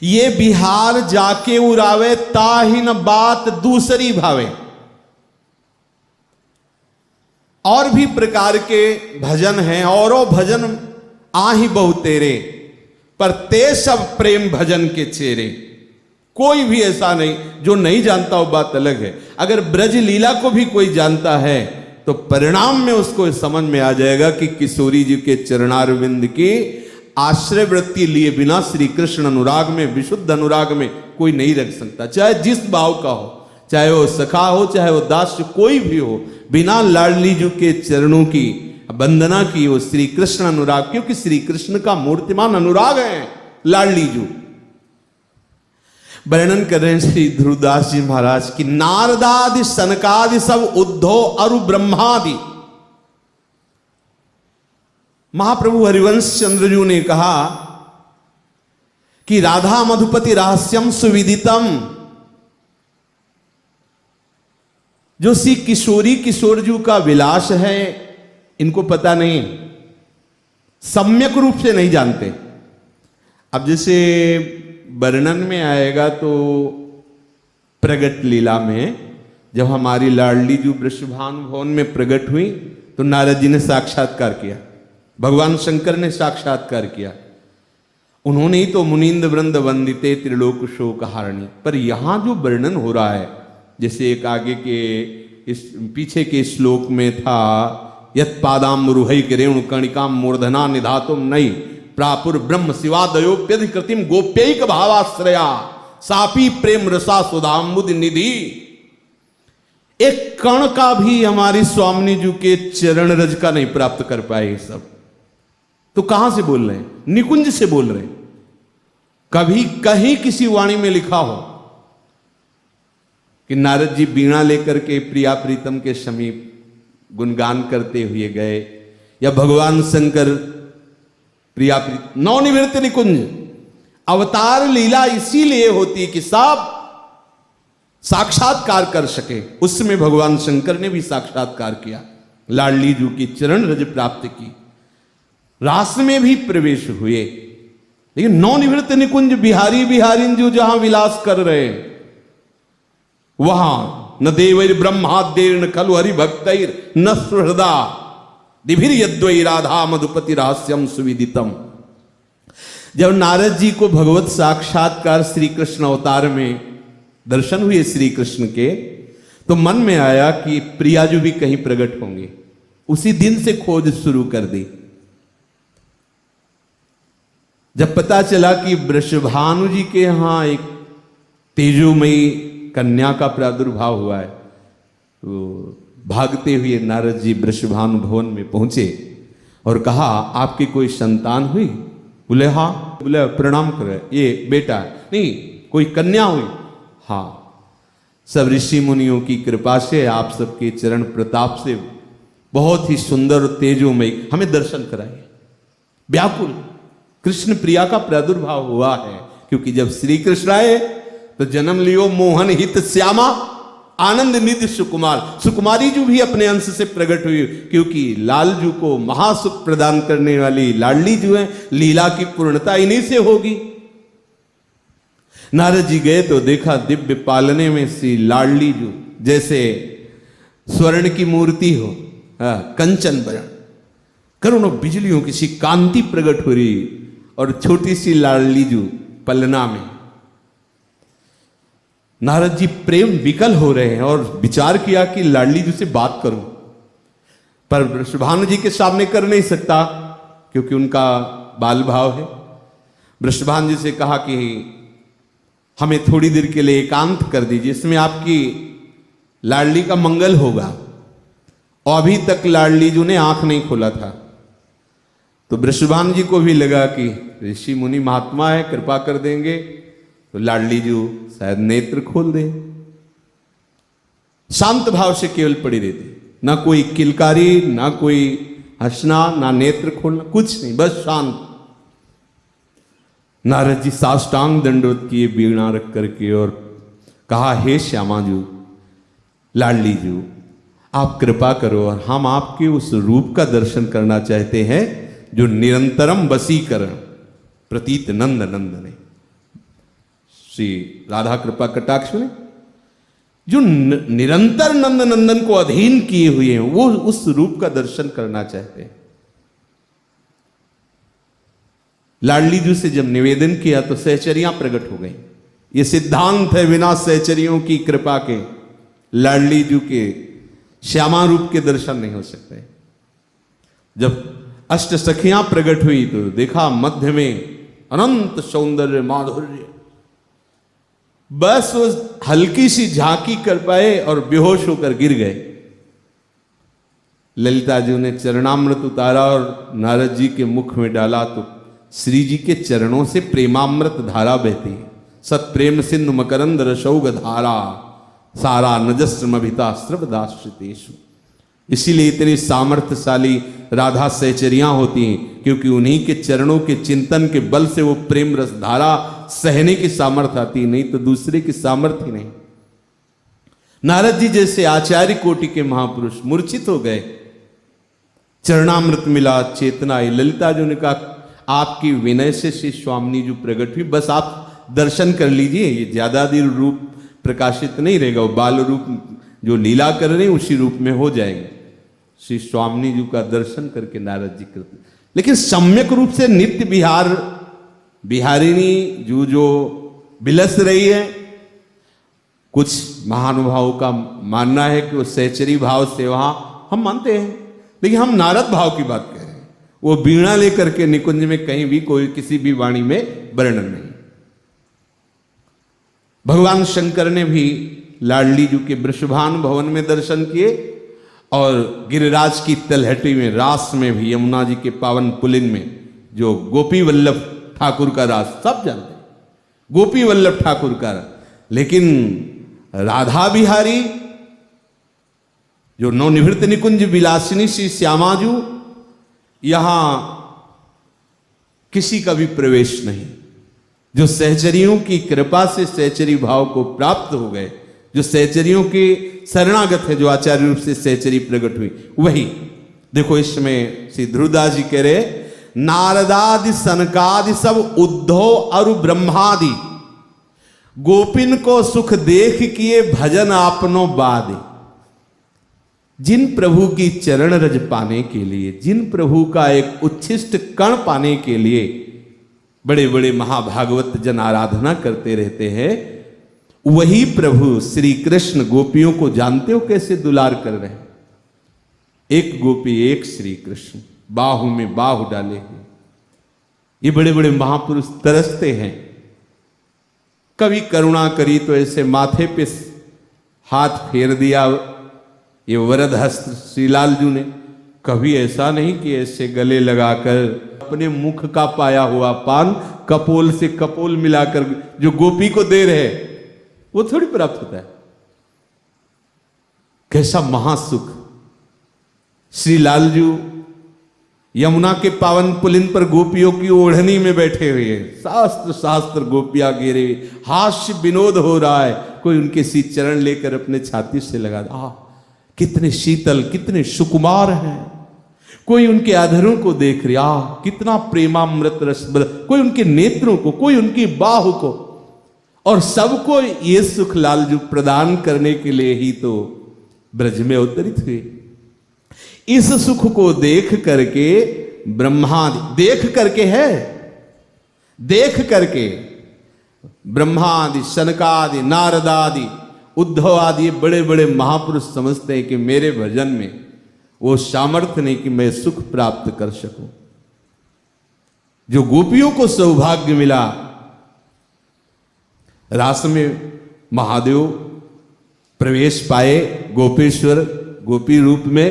ये बिहार जाके उड़ावे ताहि न बात दूसरी भावे। और भी प्रकार के भजन हैं, औरो भजन आहि बहु तेरे, पर ते सब प्रेम भजन के चेरे। कोई भी ऐसा नहीं जो नहीं जानता, वो बात अलग है। अगर ब्रज लीला को भी कोई जानता है तो परिणाम में उसको समझ में आ जाएगा कि किशोरी जी के चरणारविंद की आश्रय वृत्ति लिए बिना श्री कृष्ण अनुराग में, विशुद्ध अनुराग में कोई नहीं रख सकता। चाहे जिस भाव का हो, चाहे वो सखा हो, चाहे वो दास, कोई भी हो, बिना लाडली जी के चरणों की वंदना की वो श्री कृष्ण अनुराग, क्योंकि श्री कृष्ण का मूर्तिमान अनुराग है लाडली जी। वर्णन कर रहे हैं श्री ध्रुवदास जी महाराज की, नारदादि सनकादि सब उद्धव अरु ब्रह्मादि। महाप्रभु हरिवंश चंद्रजू ने कहा कि राधा मधुपति रहस्यम सुविदितम, जो श्री किशोरी किशोरजू का विलास है इनको पता नहीं, सम्यक रूप से नहीं जानते। अब जैसे वर्णन में आएगा तो प्रगट लीला में जब हमारी लाडली जी वृषभानु भवन में प्रकट हुई तो नारद जी ने साक्षात्कार किया, भगवान शंकर ने साक्षात्कार किया। उन्होंने ही तो मुनीन्द्र वृंद वंदिते त्रिलोक शोक हारणी। पर यहां जो वर्णन हो रहा है, जैसे एक आगे के इस पीछे के श्लोक में था, यत पादाम रुहै रेणु कणिकाम मूर्धना निधातुम नहीं प्रापुर ब्रह्म शिवादयोप्यधि कृतिम गोप्यैक भावाश्रया सापी प्रेम रसा सुधाम्बुद निधि। एक कण का भी हमारी स्वामिनी जी के चरण रज का नहीं प्राप्त कर पाए ये सब। तो कहां से बोल रहे हैं? निकुंज से बोल रहे हैं। कभी कहीं किसी वाणी में लिखा हो कि नारद जी बीणा लेकर के प्रिया प्रीतम के समीप गुणगान करते हुए गए, या भगवान शंकर प्रिया प्रीतम नवनिवृत्त निकुंज। अवतार लीला इसीलिए होती कि सब साक्षात्कार कर सके। उसमें भगवान शंकर ने भी साक्षात्कार किया, लाडली जी की चरण रज प्राप्त की, रास में भी प्रवेश हुए। लेकिन नवनिवृत्त निकुंज बिहारी बिहारिन जो जहां विलास कर रहे हैं वहां न देवैर ब्रह्माद्यैर्न खलु हरि भक्तैर न सुहृदा दिभिर यद्वै राधा मधुपति रहस्यम सुविदितम। जब नारद जी को भगवत साक्षात्कार श्री कृष्ण अवतार में दर्शन हुए श्री कृष्ण के, तो मन में आया कि प्रिया जी भी कहीं प्रकट होंगे। उसी दिन से खोज शुरू कर दी। जब पता चला कि वृषभानु जी के यहां एक तेजोमयी कन्या का प्रादुर्भाव हुआ है, तो भागते हुए नारद जी वृषभानु भवन में पहुंचे और कहा, आपकी कोई संतान हुई? बोले हाँ। बोले प्रणाम करे, ये बेटा है। नहीं, कोई कन्या हुई? हाँ। सब ऋषि मुनियों की कृपा से, आप सबके चरण प्रताप से बहुत ही सुंदर तेजोमयी, हमें दर्शन कराइए। व्याकुल कृष्ण प्रिया का प्रादुर्भाव हुआ है, क्योंकि जब श्री कृष्ण आए तो जन्म लियो मोहन हित श्यामा आनंद निधि सुकुमार। सुकुमारी जी भी अपने अंश से प्रकट हुई, क्योंकि लाल जू को महासुख प्रदान करने वाली लाडली जो है, लीला की पूर्णता इन्हीं से होगी। नारद जी गए तो देखा दिव्य पालने में श्री लाडली जू जैसे स्वर्ण की मूर्ति हो, कंचन बरण, करोड़ों बिजलियों की सी कांति प्रकट हो रही, और छोटी सी लाडली जू पलना में। नारद जी प्रेम विकल हो रहे हैं और विचार किया कि लाडली जी से बात करूं, पर वृषभानु जी के सामने कर नहीं सकता क्योंकि उनका बाल भाव है। वृषभानु जी से कहा कि हमें थोड़ी देर के लिए एकांत कर दीजिए, इसमें आपकी लाडली का मंगल होगा। और अभी तक लाडली जी ने आंख नहीं खोला था। तो वृषभानु जी को भी लगा कि ऋषि मुनि महात्मा है, कृपा कर देंगे तो लाडली जी शायद नेत्र खोल दे। शांत भाव से केवल पड़ी रहती, ना कोई किलकारी, ना कोई हंसना, ना नेत्र खोलना, कुछ नहीं, बस शांत। नारद जी साष्टांग दंडवत किए बीणा रख करके और कहा, हे श्यामा जी, लाडली जी, आप कृपा करो और हम आपके उस रूप का दर्शन करना चाहते हैं जो निरंतरम वसीकरण प्रतीत नंद नंदने। श्री राधा कृपा कटाक्ष में जो निरंतर नंद नंदन को अधीन किए हुए हैं, वो उस रूप का दर्शन करना चाहते हैं। लाडली जी से जब निवेदन किया तो सहचरियां प्रकट हो गई। ये सिद्धांत है, बिना सहचरियों की कृपा के लाडली जी के श्यामा रूप के दर्शन नहीं हो सकते। जब अष्ट सखियां प्रकट हुई तो देखा मध्य में अनंत सौंदर्य माधुर्य, बस वो हल्की सी झांकी कर पाए और बेहोश होकर गिर गए। ललिता जी ने चरणामृत उतारा और नारद जी के मुख में डाला तो श्री जी के चरणों से प्रेमामृत धारा बहती है। सत्प्रेम सिंधु मकरंद रसौग धारा सारा नजस्रमभिता स्रवदाश्रितेषु। इसीलिए इतनी सामर्थ्यशाली राधा सहचरियां होती हैं, क्योंकि उन्हीं के चरणों के चिंतन के बल से वो प्रेम रस धारा सहने की सामर्थ्य आती, नहीं तो दूसरे की सामर्थ्य नहीं। नारद जी जैसे आचार्य कोटि के महापुरुष मूर्छित हो गए, चरणामृत मिला, चेतना आई। ललिता जी ने कहा आपकी विनय से श्री स्वामिनी जी प्रकट हुई, बस आप दर्शन कर लीजिए, ये ज्यादा देर रूप प्रकाशित नहीं रहेगा, वो बाल रूप जो लीला कर रहे हैं उसी रूप में हो जाएंगे। श्री स्वामिनी जी का दर्शन करके नारद जी करते, लेकिन सम्यक रूप से नित्य बिहारिणी जो बिलस रही है। कुछ महानुभावों का मानना है कि वो सहचरी भाव से वहां हम मानते हैं, लेकिन हम नारद भाव की बात कर रहे हैं। वो वीणा लेकर के निकुंज में कहीं भी कोई किसी भी वाणी में वर्णन नहीं। भगवान शंकर ने भी लाडली जी के वृषभान भवन में दर्शन किए और गिरिराज की तलहटी में रास में भी, यमुना जी के पावन पुलिन में जो गोपी वल्लभ ठाकुर का रास सब जानते हैं, गोपी वल्लभ ठाकुर का। लेकिन राधा बिहारी जो नवनिवृत्त निकुंज विलासिनी श्री श्यामाजू, यहां किसी का भी प्रवेश नहीं। जो सहचरियों की कृपा से सहचरी भाव को प्राप्त हो गए, जो सहचरियों के शरणागत है, जो आचार्य रूप से सहचरी प्रकट हुई, वही देखो इसमें श्री ध्रुवदास जी कह रहे नारदादि सनकादि सब उद्धव और ब्रह्मादि गोपिन को सुख देख किए भजन आपनो बादे। जिन प्रभु की चरण रज पाने के लिए, जिन प्रभु का एक उच्छिष्ट कण पाने के लिए बड़े बड़े महाभागवत जन आराधना करते रहते हैं, वही प्रभु श्री कृष्ण गोपियों को जानते हो कैसे दुलार कर रहे हैं। एक गोपी एक श्री कृष्ण बाहु में बाहु डाले हैं। ये बड़े बड़े महापुरुष तरसते हैं। कभी करुणा करी तो ऐसे माथे पे हाथ फेर दिया ये वरद हस्त श्रीलाल जी ने, कभी ऐसा नहीं कि ऐसे गले लगाकर अपने मुख का पाया हुआ पान कपोल से कपोल मिलाकर जो गोपी को दे रहे वो थोड़ी प्राप्त होता है। कैसा महासुख। श्री लालजू यमुना के पावन पुलिन पर गोपियों की ओढ़नी में बैठे हुए हैं, शास्त्र शास्त्र गोपियां घेरे, हास्य विनोद हो रहा है। कोई उनके सी चरण लेकर अपने छाती से लगा, कितने शीतल कितने सुकुमार हैं। कोई उनके अधरों को देख रहा, कितना प्रेमामृत रस, कोई उनके नेत्रों को, कोई उनकी बाहु को, और सबको ये सुख लालजू प्रदान करने के लिए ही तो ब्रज में अवतरित हुए। इस सुख को देख करके ब्रह्मादि, देख करके है, देख करके ब्रह्मादि शनकादि नारदादि उद्धव आदि बड़े बड़े महापुरुष समझते हैं कि मेरे भजन में वो सामर्थ्य नहीं कि मैं सुख प्राप्त कर सकूं। जो गोपियों को सौभाग्य मिला, रास में महादेव प्रवेश पाए गोपेश्वर गोपी रूप में,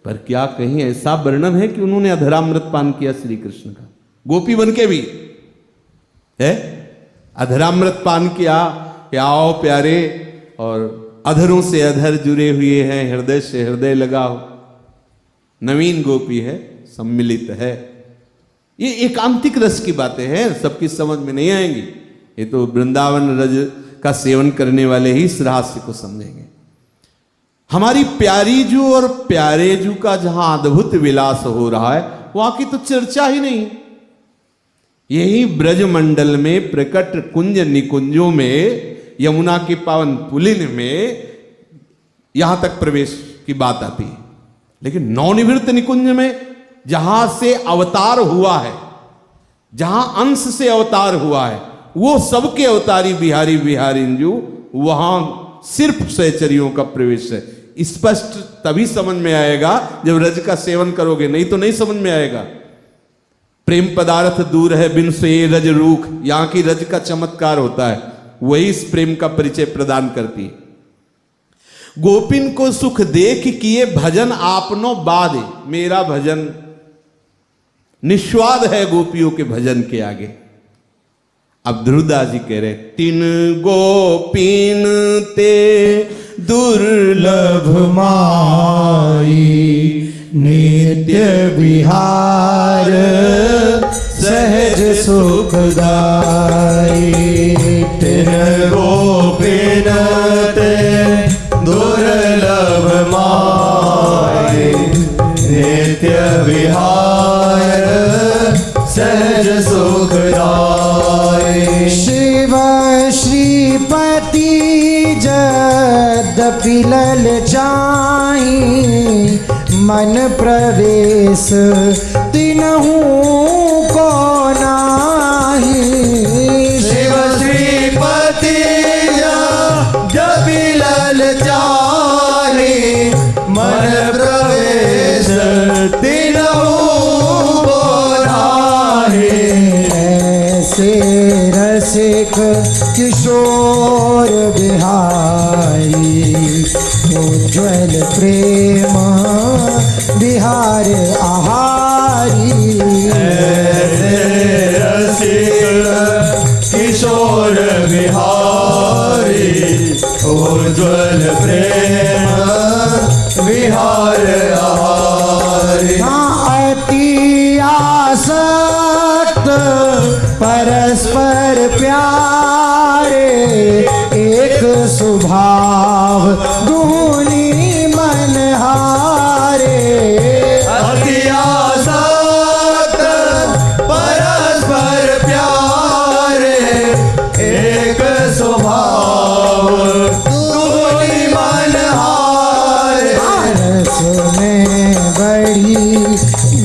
पर क्या कहीं ऐसा वर्णन है कि उन्होंने अधरामृत पान किया श्री कृष्ण का, गोपी बन के भी है अधरामृत पान किया कि आओ प्यारे, और अधरों से अधर जुड़े हुए हैं, हृदय से हृदय लगाओ। नवीन गोपी है, सम्मिलित है। ये एकांतिक रस की बातें हैं, सबकी समझ में नहीं आएंगी। ये तो वृंदावन रज का सेवन करने वाले ही इस रहस्य को समझेंगे। हमारी प्यारी जू और प्यारे जू का जहां अद्भुत विलास हो रहा है, वहां की तो चर्चा ही नहीं। यही ब्रजमंडल में प्रकट कुंज निकुंजों में, यमुना के पावन पुलिन में यहां तक प्रवेश की बात आती है। लेकिन नवनिवृत्त निकुंज में जहां से अवतार हुआ है, जहां अंश से अवतार हुआ है, वो सबके अवतारी बिहारी बिहारिंजू, वहां सिर्फ सहचरियों का प्रवेश है। स्पष्ट तभी समझ में आएगा जब रज का सेवन करोगे, नहीं तो नहीं समझ में आएगा। प्रेम पदार्थ दूर है बिन से रज रूख, यहां की रज का चमत्कार होता है, वही इस प्रेम का परिचय प्रदान करती है। गोपिन को सुख देख किए भजन आपनो बाधे, मेरा भजन निस्वाद है गोपियों के भजन के आगे। अब ध्रुवदास जी कह रहे, तीन गोपीन ते दुर्लभ माई, नित्य विहार सहज सुखदाई। तीन गोपीन ते दुर्लभ माई, नित्य विहार सहज सुखदाई। शिव श्रीपति जद्यपि ललचाई, मन प्रवेश तिनहु को नाही। शिव श्रीपति जद्यपि ललचाई, मन प्रवेश तिनहु को नाही। ऐसे रसिक किशोर बिहारी, उज्ज्वल प्रेम बिहार आहारी। ऐसे रसिक किशोर बिहारी, उज्ज्वल प्रेम बिहार आहारी। अति आसक्त परस्पर प्यारे, एक स्वभाव दूनी मन हारे। अति आसक्त परस्पर प्यारे, एक स्वभाव दूनी मन हारे। रस में बड़ी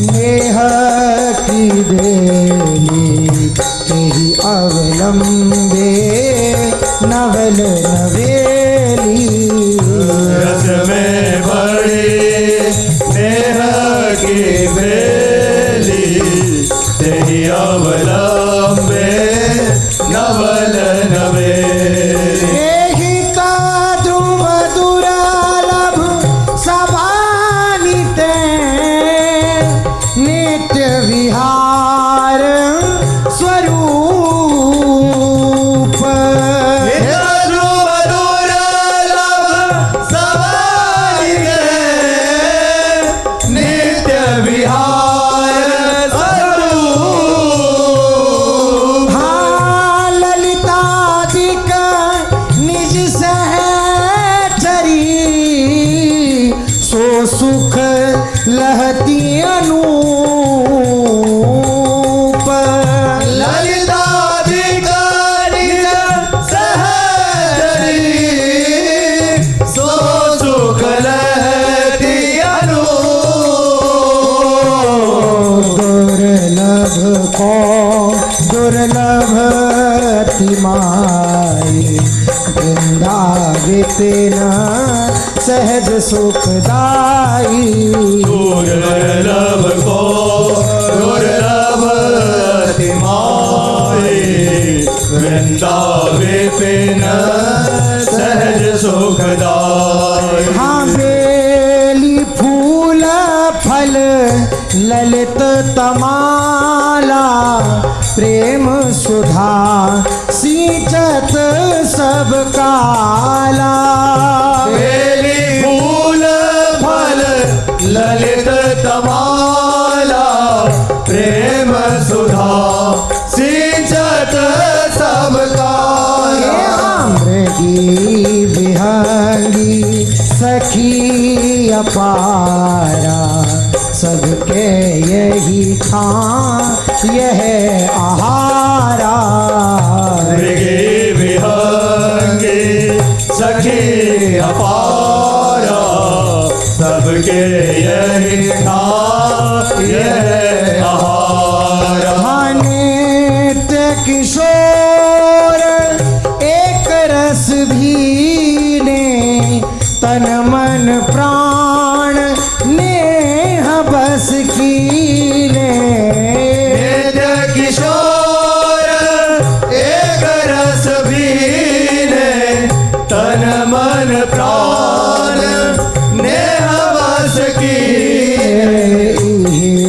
नेह की बेली, तेरी अवलंबे नवल नवेली। रस में बड़ी नेह की बेली, तेरी अवलंबे नवल नवेली। एहि का ध्रुव दुर्लभ सभानिते, नित्य विहार स्वरूप। ध्रुव दुर्लभ सभानिते, नित्य विहार स्वरूप। हाँ ललितादिक निज सहचरी, सो सुख लहती अनूप। ललितादिक निज सहचरी, सो सुख लहती अनूप। दुर्लभ को दुर्लभ तिमाई, वृंदावित सहज सुखदाई। दुर्लभ को दुर्लभ तिमाई, वृंदावित सहज सुखदाई। हाँ बेली फूल फल ललित तमाला, प्रेम सुधा सींचत सब काला। बेली फूल फल ललित तमाला, प्रेम सुधा सींचत सब काला। मृगी विहंगी सखी अपारा, सबके यही खां यह आहारा। मृगे विहंगे सखी अपारा, सबके यही था यह आहारा। नित्य किशोर एक रस भीने, तन मन प्राण नेह बस कीने। नित्य किशोर एक रस भीने, तन मन प्राण नेह बस कीने।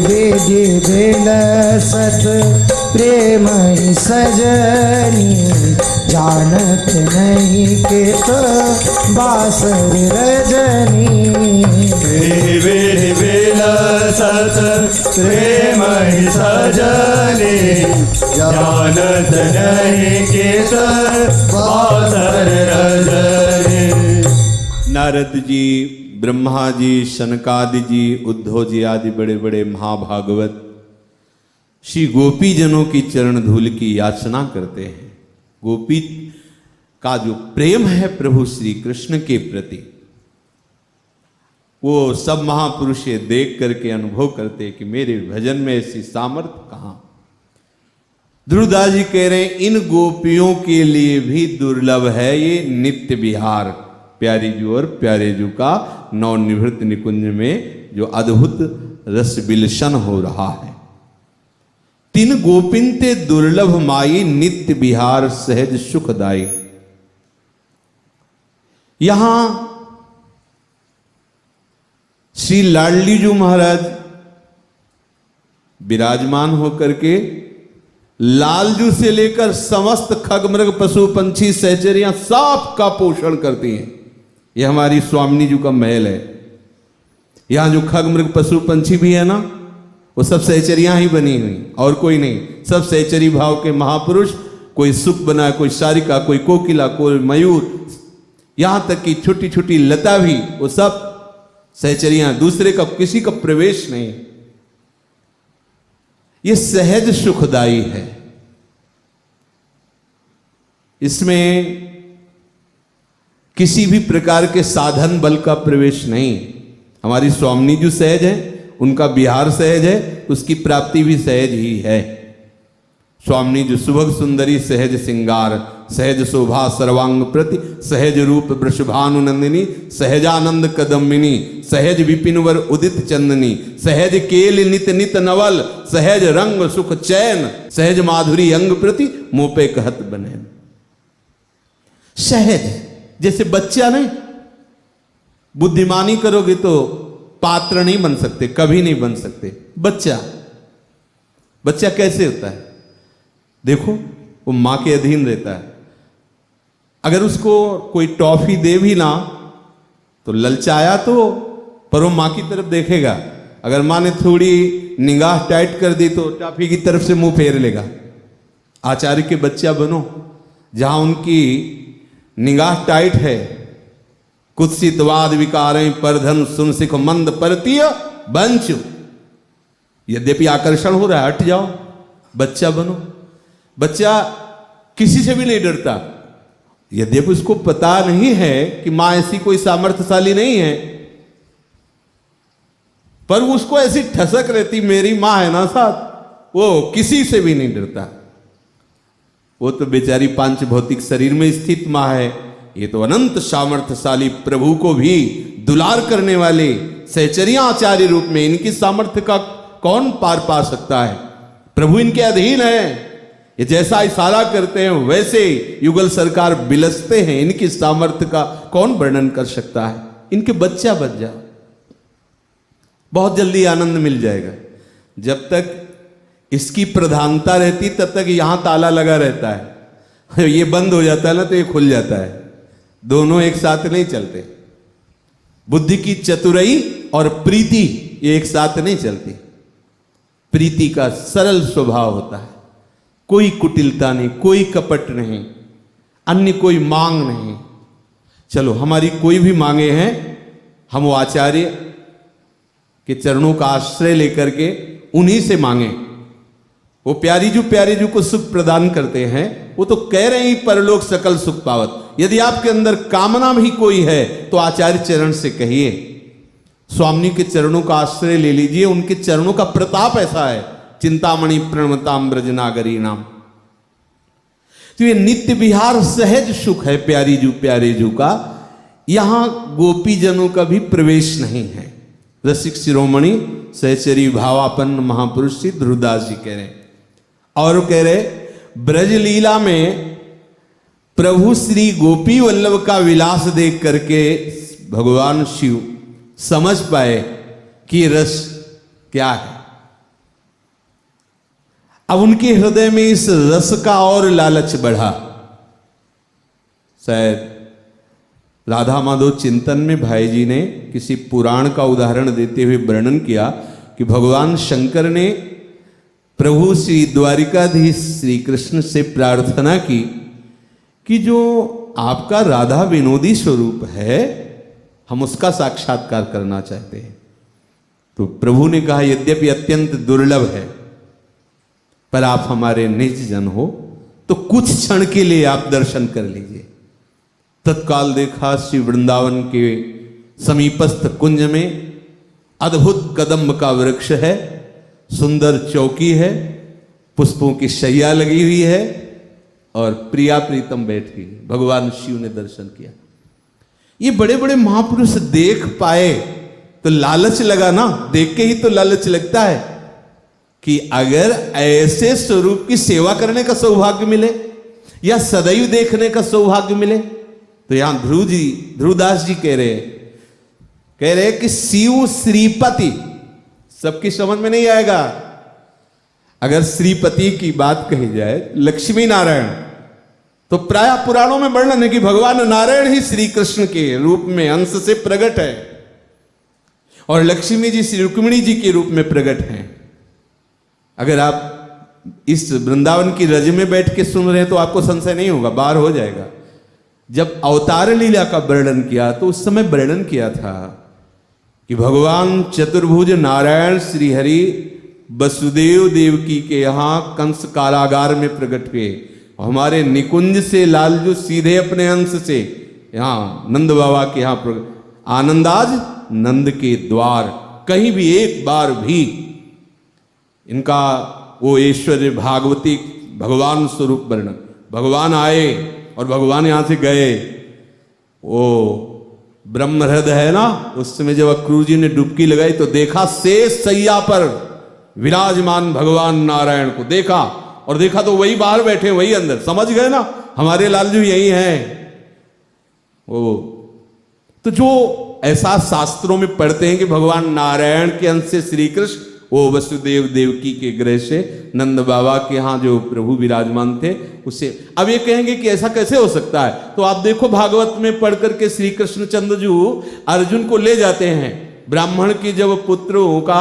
वेद विलसत प्रेम सजनी, जानत नहीं के तो बासर रजनी। विलसत प्रेम सजनी, जानत नहीं के बासर रजनी। नारद जी, ब्रह्मा जी, शनकादि जी, उद्धव जी आदि बड़े बड़े महाभागवत श्री गोपी जनों की चरण धूल की याचना करते हैं। गोपी का जो प्रेम है प्रभु श्री कृष्ण के प्रति, वो सब महापुरुष ये देख करके अनुभव करते कि मेरे भजन में ऐसी सामर्थ्य कहाँ। ध्रुवदास जी कह रहे हैं इन गोपियों के लिए भी दुर्लभ है ये नित्य विहार। प्यारी जू और प्यारे जू का नवनिवृत्त निकुंज में जो अद्भुत रस विलसन हो रहा है। तीन गोपिनते दुर्लभ माई, नित्य विहार सहज सुखदाई। यहां श्री लाडली जू महाराज विराजमान होकर के लालजू से लेकर समस्त खग मृग पशु पंछी सहचरियां सब का पोषण करती हैं। यह हमारी स्वामिनी जी का महल है। यहां जो खग मृग पशु पंछी भी है ना, वो सब सहचरियां ही बनी हुई, और कोई नहीं। सब सहचरी भाव के महापुरुष, कोई सुख बना, कोई सारिका, कोई कोकिला, कोई मयूर, यहां तक कि छोटी छोटी लता भी, वो सब सहचरियां, दूसरे का किसी का प्रवेश नहीं। ये सहज सुखदाई है। इसमें किसी भी प्रकार के साधन बल का प्रवेश नहीं। हमारी स्वामिनी जो सहज है, उनका विहार सहज है, उसकी प्राप्ति भी सहज ही है। स्वामिनी जो सुभग सुंदरी सहज सिंगार, सहज शोभा सर्वांग प्रति, सहज रूप वृषभानुनंदिनी, सहजानंद कदम्बिनी, सहज विपिनवर उदित चंदनी, सहज केल नित नित नवल, सहज रंग सुख चैन, सहज माधुरी अंग प्रति, मोपे कहत बने। सहज, जैसे बच्चा नहीं, बुद्धिमानी करोगे तो पात्र नहीं बन सकते, कभी नहीं बन सकते। बच्चा कैसे होता है? देखो, वो मां के अधीन रहता है। अगर उसको कोई टॉफी दे भी ना तो ललचाया तो, पर वो मां की तरफ देखेगा। अगर मां ने थोड़ी निगाह टाइट कर दी तो टॉफी की तरफ से मुंह फेर लेगा। आचार्य के बच्चा बनो, जहां उनकी निगाह टाइट है। कुत्सित वाद विकारें परधन सुन सिख मंद परतीय बंचु। यद्यपि आकर्षण हो रहा है, हट जाओ, बच्चा बनो। बच्चा किसी से भी नहीं डरता, यद्यपि उसको पता नहीं है कि मां ऐसी कोई सामर्थ्यशाली नहीं है, पर उसको ऐसी ठसक रहती, मेरी मां है ना साथ, वो किसी से भी नहीं डरता। वो तो बेचारी पांच भौतिक शरीर में स्थित मां है, ये तो अनंत सामर्थ्यशाली प्रभु को भी दुलार करने वाले सहचरियां आचार्य रूप में, इनकी सामर्थ्य का कौन पार पा सकता है? प्रभु इनके अधीन है। ये जैसा इशारा करते हैं वैसे युगल सरकार बिलसते हैं। इनकी सामर्थ्य का कौन वर्णन कर सकता है? इनके बच्चा बच जाओ, बहुत जल्दी आनंद मिल जाएगा। जब तक इसकी प्रधानता रहती तब तक यहां ताला लगा रहता है, ये बंद हो जाता है ना तो ये खुल जाता है। दोनों एक साथ नहीं चलते। बुद्धि की चतुराई और प्रीति ये एक साथ नहीं चलती। प्रीति का सरल स्वभाव होता है, कोई कुटिलता नहीं, कोई कपट नहीं, अन्य कोई मांग नहीं। चलो, हमारी कोई भी मांगे हैं, हम वो आचार्य के चरणों का आश्रय लेकर के उन्हीं से मांगे। वो प्यारी जू को सुख प्रदान करते हैं। वो तो कह रहे हैं परलोक सकल सुख पावत। यदि आपके अंदर कामना भी कोई है तो आचार्य चरण से कहिए, स्वामी के चरणों का आश्रय ले लीजिए। उनके चरणों का प्रताप ऐसा है, चिंतामणि प्रणमताम ब्रजनागरी नाम। तो ये नित्य विहार सहज सुख है प्यारे जू का। यहां गोपी जनों का भी प्रवेश नहीं है। रसिक शिरोमणि सहचरी भावापन्न महापुरुष श्री ध्रुवदास जी कह रहे, और कह रहे ब्रज लीला में प्रभु श्री गोपी वल्लभ का विलास देख करके भगवान शिव समझ पाए कि रस क्या है। अब उनके हृदय में इस रस का और लालच बढ़ा। शायद राधा माधव चिंतन में भाई जी ने किसी पुराण का उदाहरण देते हुए वर्णन किया कि भगवान शंकर ने प्रभु श्री द्वारिकाधीश श्री कृष्ण से प्रार्थना की कि जो आपका राधा विनोदी स्वरूप है हम उसका साक्षात्कार करना चाहते हैं। तो प्रभु ने कहा यद्यपि अत्यंत दुर्लभ है पर आप हमारे निज जन हो तो कुछ क्षण के लिए आप दर्शन कर लीजिए। तत्काल देखा श्री वृंदावन के समीपस्थ कुंज में अद्भुत कदम्ब का वृक्ष है, सुंदर चौकी है, पुष्पों की शैया लगी हुई है और प्रिया प्रीतम बैठी है। भगवान शिव ने दर्शन किया। ये बड़े बड़े महापुरुष देख पाए तो लालच लगा ना, देख के ही तो लालच लगता है कि अगर ऐसे स्वरूप की सेवा करने का सौभाग्य मिले या सदैव देखने का सौभाग्य मिले। तो यहां ध्रुवदास जी कह रहे कि शिव श्रीपति, सबकी समझ में नहीं आएगा। अगर श्रीपति की बात कही जाए लक्ष्मी नारायण, तो प्राय पुराणों में वर्णन है कि भगवान नारायण ही श्री कृष्ण के रूप में अंश से प्रकट है और लक्ष्मी जी श्री रुक्मिणी जी के रूप में प्रकट हैं। अगर आप इस वृंदावन की रज में बैठ के सुन रहे हैं तो आपको संशय नहीं होगा, बाहर हो जाएगा। जब अवतार लीला का वर्णन किया तो उस समय वर्णन किया था कि भगवान चतुर्भुज नारायण श्री हरि वसुदेव देवकी के यहाँ कंस कारागार में प्रकट हुए। हमारे निकुंज से लालजू सीधे अपने अंश से यहाँ नंद बाबा के यहाँ आनंदाज नंद के द्वार, कहीं भी एक बार भी इनका वो ऐश्वर्य भागवती भगवान स्वरूप वर्णन। भगवान आए और भगवान यहां से गए। वो ब्रह्महृद है ना, उस समय जब अक्रूर जी ने डुबकी लगाई तो देखा शेष सैया पर विराजमान भगवान नारायण को देखा, और देखा तो वही बाहर बैठे वही अंदर। समझ गए ना, हमारे लालजू यही हैं। वो तो जो ऐसा शास्त्रों में पढ़ते हैं कि भगवान नारायण के अंश से श्री कृष्ण वो वसुदेव देवकी के गृह से नंद बाबा के यहाँ जो प्रभु विराजमान थे उससे। अब ये कहेंगे कि ऐसा कैसे हो सकता है, तो आप देखो भागवत में पढ़ करके श्री कृष्णचंद्र जी अर्जुन को ले जाते हैं। ब्राह्मण की जब पुत्रों का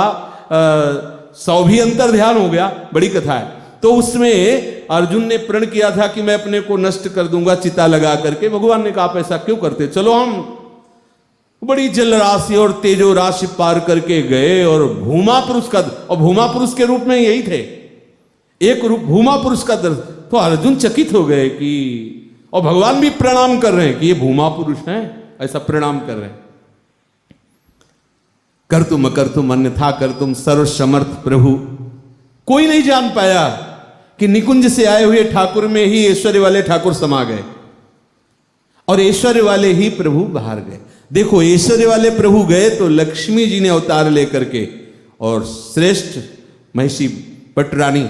100 भी अंतर ध्यान हो गया, बड़ी कथा है, तो उसमें अर्जुन ने प्रण किया था कि मैं अपने को नष्ट कर दूंगा चिता लगा करके। भगवान ने कहा आप ऐसा क्यों करते, चलो हम बड़ी जल राशि और तेजो राशि पार करके गए और भूमा पुरुष का, और भूमा पुरुष के रूप में यही थे, एक रूप भूमा पुरुष का दर्शन। तो अर्जुन चकित हो गए कि, और भगवान भी प्रणाम कर रहे हैं कि ये भूमा पुरुष हैं, ऐसा प्रणाम कर रहे हैं। कर तुम अकर तुम अन्यथा कर तुम सर्वसमर्थ प्रभु। कोई नहीं जान पाया कि निकुंज से आए हुए ठाकुर में ही ऐश्वर्य वाले ठाकुर समा गए और ऐश्वर्य वाले ही प्रभु बाहर गए। देखो ऐश्वर्य वाले प्रभु गए तो लक्ष्मी जी ने अवतार लेकर के, और श्रेष्ठ महिषी पटरानी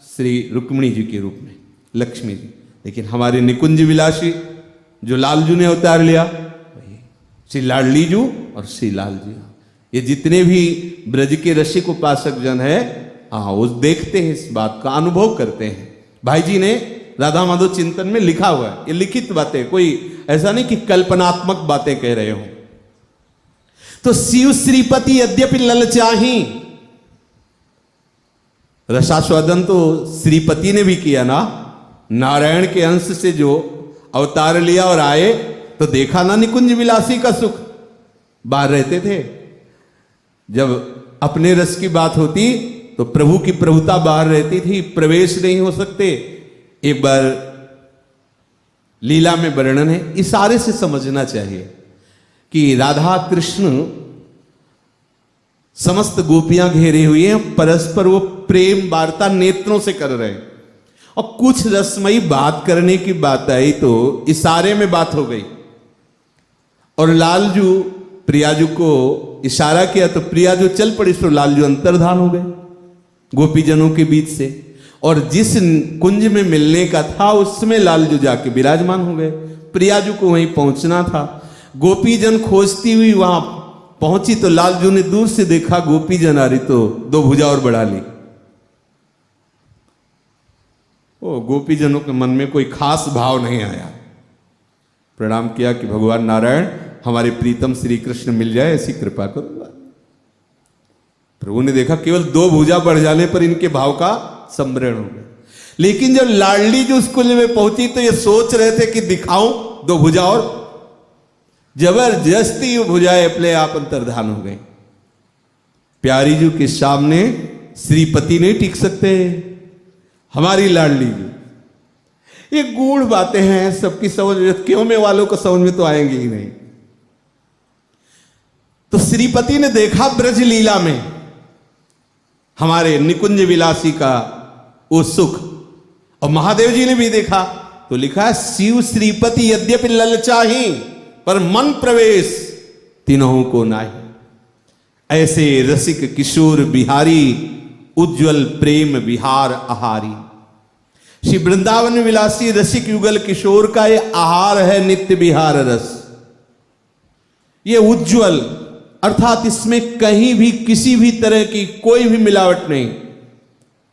श्री रुक्मिणी जी के रूप में लक्ष्मी जी। लेकिन हमारे निकुंज विलासी जो लालजू ने अवतार लिया, वही श्री लाडली जू और श्री लाल जी। ये जितने भी ब्रज के रसिक उपासक जन है, हाँ वो देखते हैं, इस बात का अनुभव करते हैं। भाई जी ने राधा माधव चिंतन में लिखा हुआ है, ये लिखित बातें, कोई ऐसा नहीं कि कल्पनात्मक बातें कह रहे हो। तो शिव श्रीपति यद्यपि ललचाही, रसास्वादन तो श्रीपति ने भी किया ना, नारायण के अंश से जो अवतार लिया और आए तो देखा ना निकुंज विलासी का सुख। बाहर रहते थे, जब अपने रस की बात होती तो प्रभु की प्रभुता बाहर रहती थी, प्रवेश नहीं हो सकते। एक बार लीला में वर्णन है, इशारे से समझना चाहिए कि राधा कृष्ण समस्त गोपियां घेरे हुए हैं, परस्पर वो प्रेम वार्ता नेत्रों से कर रहे हैं, और कुछ रसमयी बात करने की बात आई तो इशारे में बात हो गई, और लालजू प्रियाजू को इशारा किया तो प्रियाजू चल पड़ी, तो लालजू अंतर्धान हो गए गोपीजनों के बीच से, और जिस कुंज में मिलने का था उसमें लालजू जाके विराजमान हो गए। प्रियाजू को वहीं पहुंचना था, गोपीजन खोजती हुई वहां पहुंची तो लालजू ने दूर से देखा गोपीजन आ रही तो दो भुजा और बढ़ा ली। ओ गोपीजनों के मन में कोई खास भाव नहीं आया, प्रणाम किया कि भगवान नारायण हमारे प्रीतम श्री कृष्ण मिल जाए, ऐसी कृपा करो। प्रभु ने देखा केवल दो भुजा बढ़ जाने पर इनके भाव का सम्मरण हो गया। लेकिन जब लाडली जो उस कुंज में पहुंची तो ये सोच रहे थे कि दिखाऊं दो भुजा, और जबरदस्ती भुजाएं अपने आप अंतर्धान हो गई। प्यारी जी के सामने श्रीपति नहीं टिक सकते, हमारी लाडली जी। ये गूढ़ बातें हैं, सबकी समझ में, क्यों में वालों को समझ में तो आएंगे ही नहीं। तो श्रीपति ने देखा ब्रज लीला में हमारे निकुंज विलासी का वो सुख, और महादेव जी ने भी देखा तो लिखा शिव श्रीपति यद्यपि ललचाही पर मन प्रवेश तीनों को नाही। ऐसे रसिक किशोर बिहारी उज्जवल प्रेम विहार आहारी। श्री वृंदावन विलासी रसिक युगल किशोर का ये आहार है नित्य विहार रस। ये उज्जवल अर्थात इसमें कहीं भी किसी भी तरह की कोई भी मिलावट नहीं।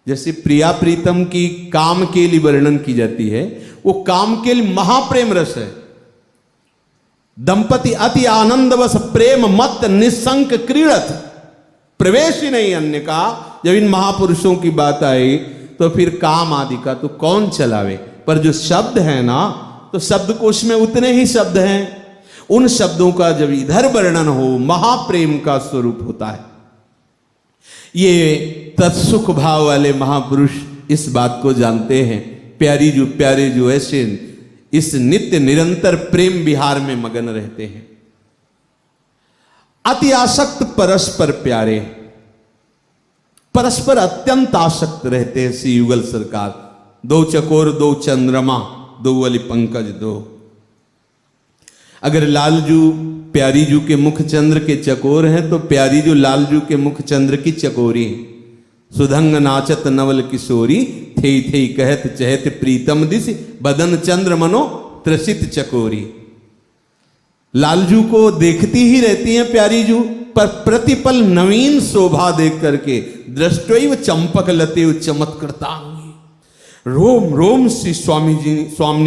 जैसे प्रिया प्रीतम की काम के लिए वर्णन की जाती है, वो काम के लिए महाप्रेम रस है। दंपति अति आनंदवश प्रेम मत निसंक क्रीड़त, प्रवेश ही नहीं अन्य का। जब इन महापुरुषों की बात आई तो फिर काम आदि का तो कौन चलावे, पर जो शब्द है ना, तो शब्दकोश में उतने ही शब्द हैं। उन शब्दों का जब इधर वर्णन हो, महाप्रेम का स्वरूप होता है। ये तत्सुख भाव वाले महापुरुष इस बात को जानते हैं। प्यारे जो ऐसे इस नित्य निरंतर प्रेम विहार में मगन रहते हैं। अति आसक्त परस्पर प्यारे, परस्पर अत्यंत आसक्त रहते हैं श्री युगल सरकार। दो चकोर दो चंद्रमा, दो वली पंकज दो। अगर लालजू प्यारीजू के मुख चंद्र के चकोर हैं तो प्यारीजू लालजू के मुख चंद्र की चकोरी है। सुधंग नाचत नवल किशोरी, थे थे कहत चहत प्रीतम दिस, बदन चंद्र मनो त्रसित चकोरी। लालजू को देखती ही रहती हैं प्यारीजू, पर प्रतिपल नवीन शोभा देख करके दृष्टैव चंपक लते चमत्कृतांगी, रोम रोम से स्वामी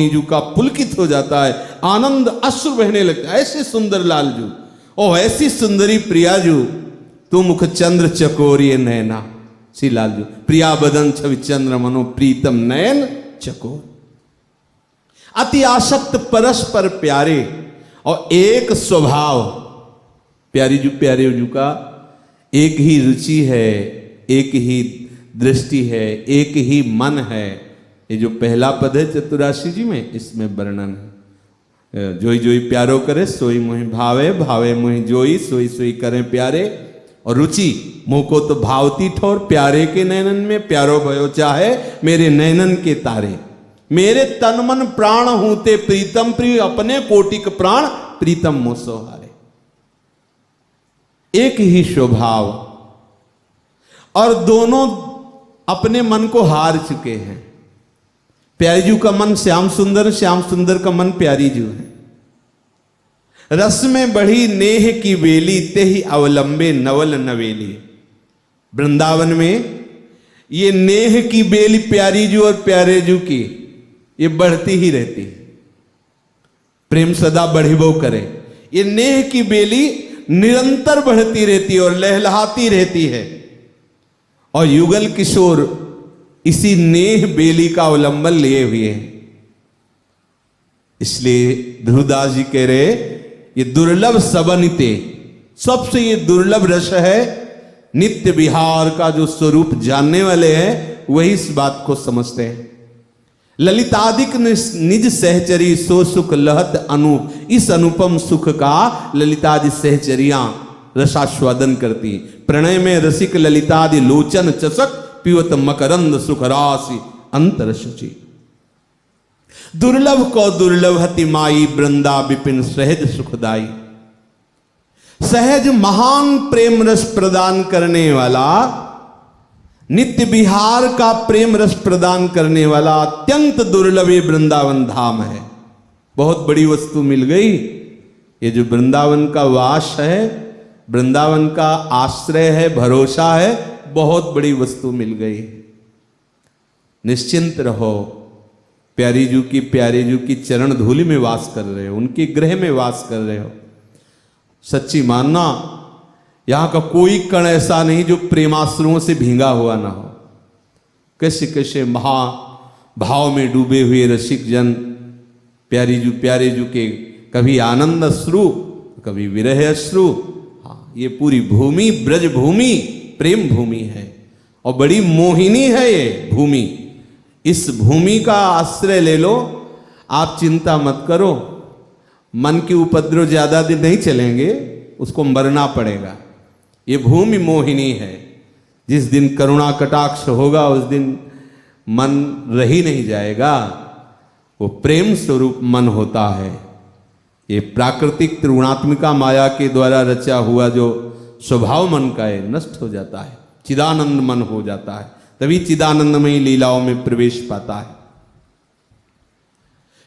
जी का पुलकित हो जाता है, आनंद अश्रु बहने लगता है। ऐसे सुंदर लालजू और ऐसी सुंदरी प्रियाजू, तू मुख चंद्र चकोरी नैना। श्री लालजू प्रिया बदन छवि चंद्र मनो प्रीतम नयन चकोर। अति आसक्त परस्पर प्यारे और एक स्वभाव। प्यारे जू का एक ही रुचि है, एक ही दृष्टि है, एक ही मन है। ये जो पहला पद है चतुराशी जी में, इसमें वर्णन है। जोई जोई प्यारो करे सोई मोहि भावे, भावे मोहि जोई सोई सोई करे प्यारे। और रुचि मुंह को तो भावती ठोर, प्यारे के नैनन में प्यारो भयो चाहे मेरे नैनन के तारे। मेरे तन मन प्राण हूते प्रीतम प्रिय, अपने कोटिक प्राण प्रीतम मोसो हारे। एक ही स्वभाव, और दोनों अपने मन को हार चुके हैं। प्यारीजू का मन श्याम सुंदर, श्याम सुंदर का मन प्यारीजू है। रस में बढ़ी नेह की बेली, ते ही अवलंबे नवल नवेली। वृंदावन में ये नेह की बेली प्यारीजू और प्यारेजू की ये बढ़ती ही रहती है। प्रेम सदा बढ़िबो करे, ये नेह की बेली निरंतर बढ़ती रहती है और लहलहाती रहती है। और युगल किशोर इसी नेह बेली का अवलंबन लिए हुए हैं। इसलिए ध्रुवदास जी कह रहे, ये दुर्लभ सबनिते, सबसे ये दुर्लभ रस है नित्य विहार का जो स्वरूप जानने वाले हैं वही इस बात को समझते हैं। ललितादिक निज सहचरी सो सुख लहत अनूप, इस अनुपम सुख का ललितादि सहचरियां रसास्वादन करती। प्रणय में रसिक ललितादि लोचन चसक, पिवत मकरंद सुख राशि अंतर शची। दुर्लभ को दुर्लभ हति माई, वृंदा विपिन सहज सुखदाई। सहज महान प्रेम रस प्रदान करने वाला, नित्य विहार का प्रेम रस प्रदान करने वाला अत्यंत दुर्लभ ये वृंदावन धाम है। बहुत बड़ी वस्तु मिल गई। ये जो वृंदावन का वास है, वृंदावन का आश्रय है, भरोसा है, बहुत बड़ी वस्तु मिल गई। निश्चिंत रहो, प्यारी जू की चरण धूलि में वास कर रहे हो, उनके गृह में वास कर रहे हो। सच्ची मानना, यहां का कोई कण ऐसा नहीं जो प्रेमाश्रुओं से भींगा हुआ ना हो। कैसे कैसे महा भाव में डूबे हुए रसिक जन प्यारी जू के कभी आनंद अश्रु, कभी विरह अश्रु। हाँ, ये पूरी भूमि ब्रज भूमि प्रेम भूमि है और बड़ी मोहिनी है ये भूमि। इस भूमि का आश्रय ले लो, आप चिंता मत करो। मन के उपद्रव ज्यादा दिन नहीं चलेंगे, उसको मरना पड़ेगा। ये भूमि मोहिनी है। जिस दिन करुणा कटाक्ष होगा उस दिन मन रही नहीं जाएगा। वो प्रेम स्वरूप मन होता है। ये प्राकृतिक त्रिगुणात्मिका माया के द्वारा रचा हुआ जो स्वभाव मन का है नष्ट हो जाता है, चिदानंद मन हो जाता है, तभी चिदानंदमयी लीलाओं में प्रवेश पाता है।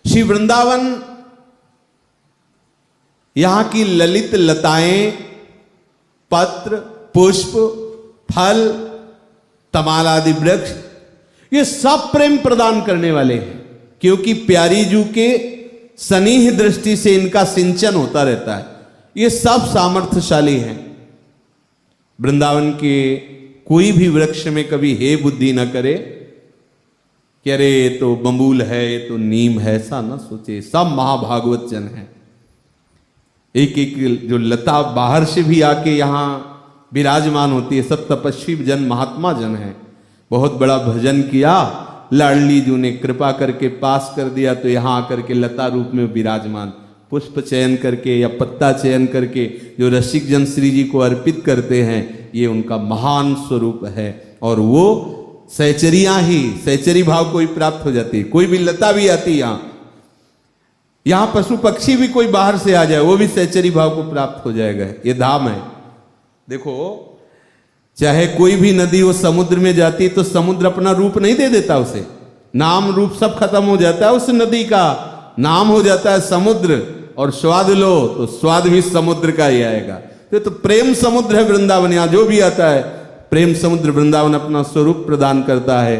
श्री वृंदावन, यहां की ललित लताएं, पत्र, पुष्प, फल, तमाल आदि वृक्ष, ये सब प्रेम प्रदान करने वाले हैं। क्योंकि प्यारी जू के सनीह दृष्टि से इनका सिंचन होता रहता है। ये सब सामर्थ्यशाली हैं। वृंदावन के कोई भी वृक्ष में कभी हे बुद्धि न करे कि अरे ये तो बबूल है, ये तो नीम है, ऐसा ना सोचे। सब महाभागवत जन है। एक एक जो लता बाहर से भी आके यहाँ विराजमान होती है, सब तपस्वी जन, महात्मा जन है। बहुत बड़ा भजन किया, लाडली जू ने कृपा करके पास कर दिया, तो यहाँ आकर के लता रूप में विराजमान, पुष्प चयन करके या पत्ता चयन करके जो रसिक जन श्री जी को अर्पित करते हैं, ये उनका महान स्वरूप है। और वो सहचरियां ही, सहचरी भाव को ही प्राप्त हो जाती है। कोई भी लता भी आती है यहां पशु पक्षी भी कोई बाहर से आ जाए, वो भी सहचरी भाव को प्राप्त हो जाएगा। ये धाम है। देखो, चाहे कोई भी नदी वो समुद्र में जाती है तो समुद्र अपना रूप नहीं दे देता उसे, नाम रूप सब खत्म हो जाता है। उस नदी का नाम हो जाता है समुद्र। और स्वाद लो तो स्वाद भी समुद्र का ही आएगा। तो प्रेम समुद्र है वृंदावन। यहां जो भी आता है प्रेम समुद्र वृंदावन अपना स्वरूप प्रदान करता है।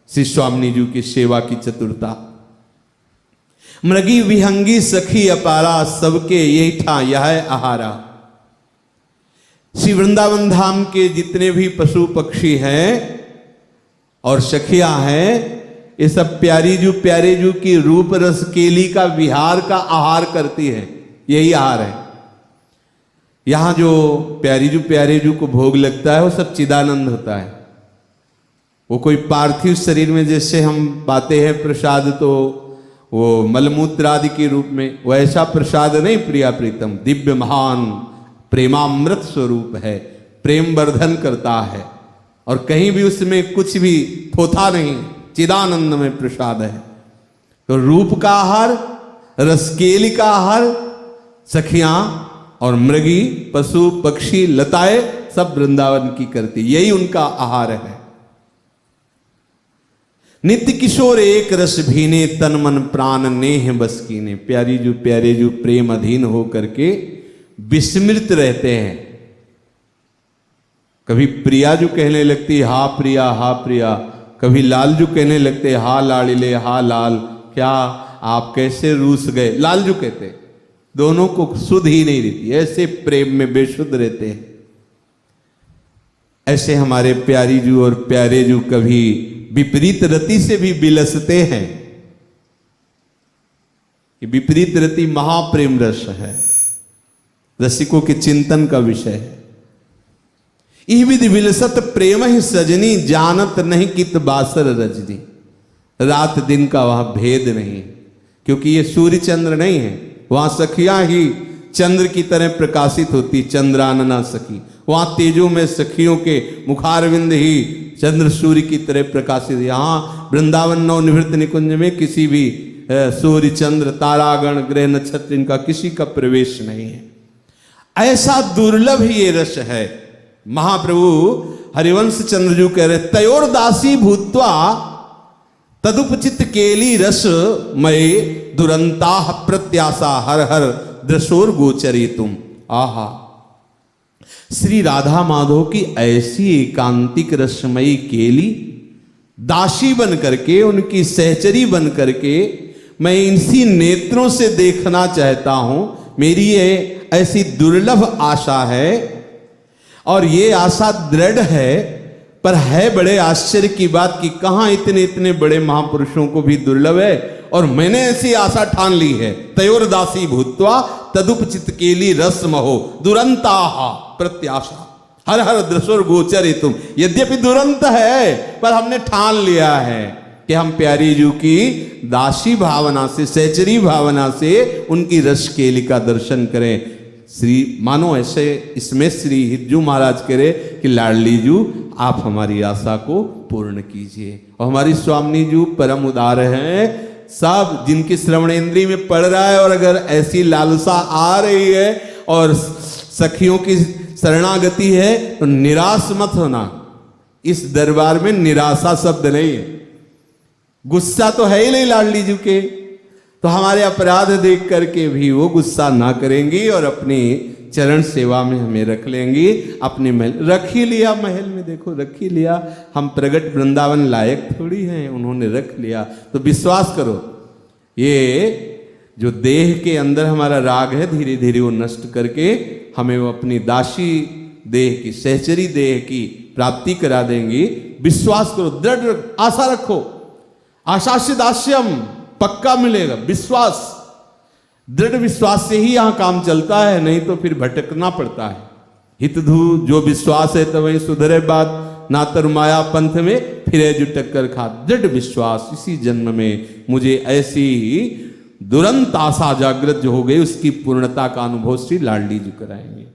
श्री स्वामिनी जी की सेवा की चतुरता। मृगी विहंगी सखी अपारा, सबके यही ठा यह आहारा। श्री वृंदावन धाम के जितने भी पशु पक्षी हैं और सखियां हैं, ये सब प्यारे जू की रूप रस केली का विहार का आहार करती है। यही आहार है। यहां जो प्यारे जू को भोग लगता है वो सब चिदानंद होता है। वो कोई पार्थिव शरीर में जैसे हम पाते हैं प्रसाद, तो वो मलमूत्र आदि के रूप में, वैसा प्रसाद नहीं प्रिया प्रीतम। दिव्य महान प्रेमामृत स्वरूप है, प्रेम वर्धन करता है और कहीं भी उसमें कुछ भी थोथा नहीं, चिदानंद में प्रसाद है। तो रूप का आहार, रसकेली का आहार सखियां और मृगी, पशु पक्षी, लताएं सब वृंदावन की करती, यही उनका आहार है। नित्य किशोर एक रस भीने, तन मन प्राण नेह बस कीने। प्यारे जू प्रेम अधीन हो करके विस्मृत रहते हैं। कभी प्रिया जू कहने लगती हा प्रिया हा प्रिया, कभी लाल जू कहने लगते हा लाड़िले हा लाल, क्या आप कैसे रूस गए, लाल जू कहते। दोनों को सुध ही नहीं रहती, ऐसे प्रेम में बेसुध रहते हैं। ऐसे हमारे प्यारी जू और प्यारे जू कभी विपरीत रति से भी बिलसते हैं। विपरीत रति महाप्रेम रस है, रसिकों के चिंतन का विषय है। इह विधि विलसत प्रेम ही सजनी, जानत नहीं कित बासर रजनी। रात दिन का वहां भेद नहीं, क्योंकि ये सूर्य चंद्र नहीं है। वहां सखियां ही चंद्र की तरह प्रकाशित होती, चंद्रानना सखी। वहां तेजो में सखियों के मुखारविंद ही चंद्र सूर्य की तरह प्रकाशित। यहाँ वृंदावन नव निवृत्त निकुंज में किसी भी सूर्य चंद्र तारागण ग्रह नक्षत्र इनका किसी का प्रवेश नहीं है। ऐसा दुर्लभ ये रस है। महाप्रभु हरिवंश चंद्रजू कह रहे, तयोर दासी भूत्वा तदुपचित केली रस मय दुरंता प्रत्याशा हर हर दृशोर गोचरी तुम। आहा, श्री राधा माधव की ऐसी एकांतिक रसमयी केली, दासी बन करके, उनकी सहचरी बन करके मैं इनसी नेत्रों से देखना चाहता हूं। मेरी ये ऐसी दुर्लभ आशा है, और ये आशा दृढ़ है। पर है बड़े आश्चर्य की बात कि कहां इतने इतने बड़े महापुरुषों को भी दुर्लभ है, और मैंने ऐसी आशा ठान ली है। तयोर दासी भूत्वा तदुपचित केली रस महो दुरंता प्रत्याशा हर हर दृशोर गोचरे तुम। यद्यपि दुरंत है, पर हमने ठान लिया है कि हम प्यारी जू की दासी भावना से, सहचरी भावना से उनकी रस केली का दर्शन करें। श्री मानो ऐसे इसमें श्री हिज्जू महाराज कह रहे कि लाडली जू आप हमारी आशा को पूर्ण कीजिए। और हमारी स्वामी जू परम उदार हैं। सब जिनकी श्रवणेंद्रिय में पड़ रहा है, और अगर ऐसी लालसा आ रही है और सखियों की शरणागति है, तो निराश मत होना। इस दरबार में निराशा शब्द नहीं है। गुस्सा तो है ही नहीं लाडली जी के, तो हमारे अपराध देख करके भी वो गुस्सा ना करेंगी और अपनी चरण सेवा में हमें रख लेंगी। अपने महल रख ही लिया, महल में देखो रख ही लिया। हम प्रगट वृंदावन लायक थोड़ी हैं, उन्होंने रख लिया। तो विश्वास करो, ये जो देह के अंदर हमारा राग है, धीरे धीरे वो नष्ट करके हमें वो अपनी दासी देह की, सहचरी देह की प्राप्ति करा देंगी। विश्वास करो, दृढ़ आशा रखो। आशा से दास्यम पक्का मिलेगा। विश्वास, दृढ़ विश्वास से ही यहां काम चलता है, नहीं तो फिर भटकना पड़ता है। हितधु जो विश्वास है तो वही सुधरे बात, ना तर माया पंथ में फिरे जुटक कर खा। दृढ़ विश्वास, इसी जन्म में मुझे ऐसी दुरंत आशा जागृत जो हो गई, उसकी पूर्णता का अनुभव श्री लाडली जी कराएंगे।